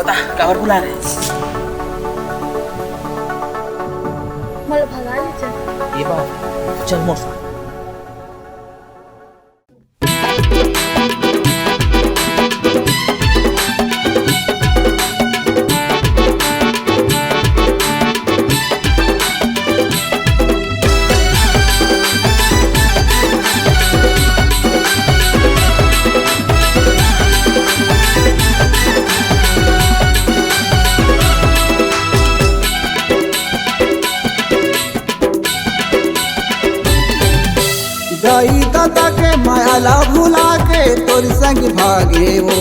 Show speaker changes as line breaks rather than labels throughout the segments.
बता काबर बुला रहे
मला भगायचं
ये बात चल मोर
दाई दादा के मायाला भुला के तोर संग भागे वो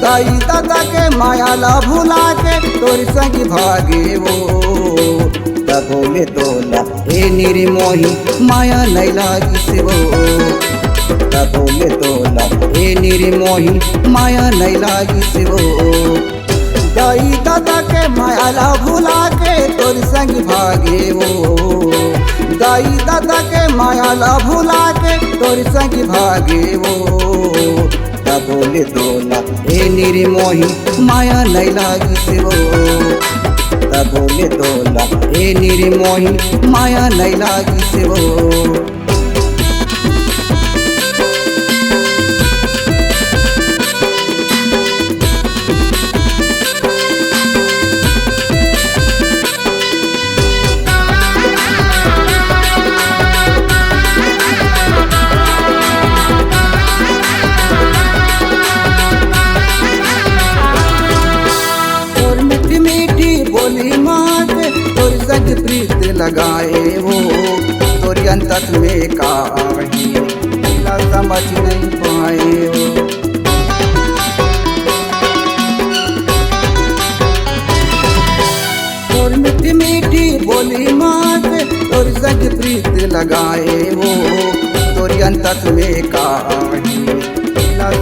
दाई दादा के मायाला भुला के तोर संग भागे वो बोले तोला ए निर्मोही माया नहीं लागी से वो बोले तोला ए निर्मोही माया नहीं लागी से वो दाई दादा के मायाला भुला के तोर संग भागे वो दाई दादा के मायाला भुला के तोर संग भागे वो बोले तोला ए निर्मोही माया नहीं लागी से वो बोले तोला ए निर्मोही माया नहीं लागी से वो बोली माँ के तोर संग प्रीत लगाए वो तोर अंतस में काही समझ नहीं पाए वो तोर मीठी मीठी बोली माँ के तोर संग प्रीत लगाए वो तोर अंतस में काही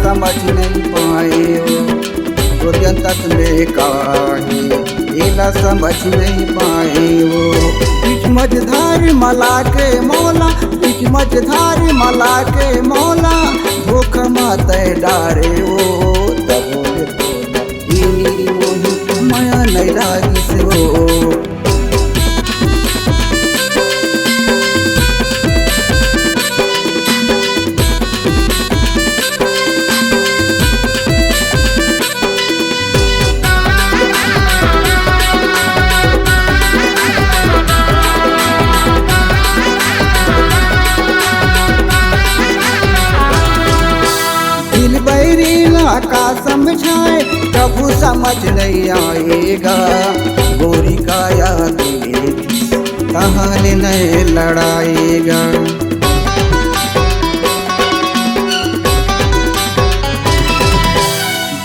समझ नहीं पाए वो तोर अंतस में काही इला समझ नहीं पाए वो बीच मझधार मला के मौला बीच मझधार मला के मौला धोखा माते डारे वो बोले तोला ये मेरी मोही माया नहीं लागी से वो का समझाए कबू समझ नहीं आएगा गोरी का याद कहानी नहीं लड़ाएगा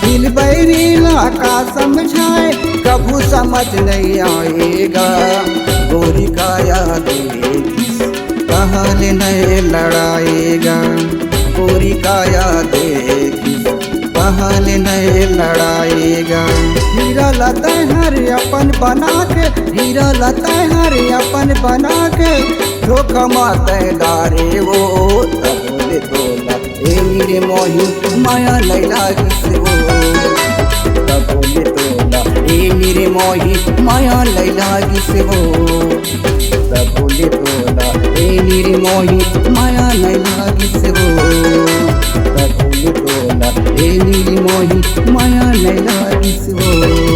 दिल बैरीला का समझाए कबू समझ नहीं आएगा गोरी का याद कहानी नहीं लड़ाएगा गोरी का याद कहानी नहीं लड़ाएगा हीरा लता हर अपन बना के हीरा लता हर अपन बना के धोखा माते डारे वो बोले तोला ए मेरे मोही माया नहीं लागी से वो बोले तोला ए मेरे मोही माया नहीं लागी से वो बोले तोला ए मेरे मोही माया नहीं लागी से वो बोले तोला ए मेरी मोही माया नहीं लागी से वो।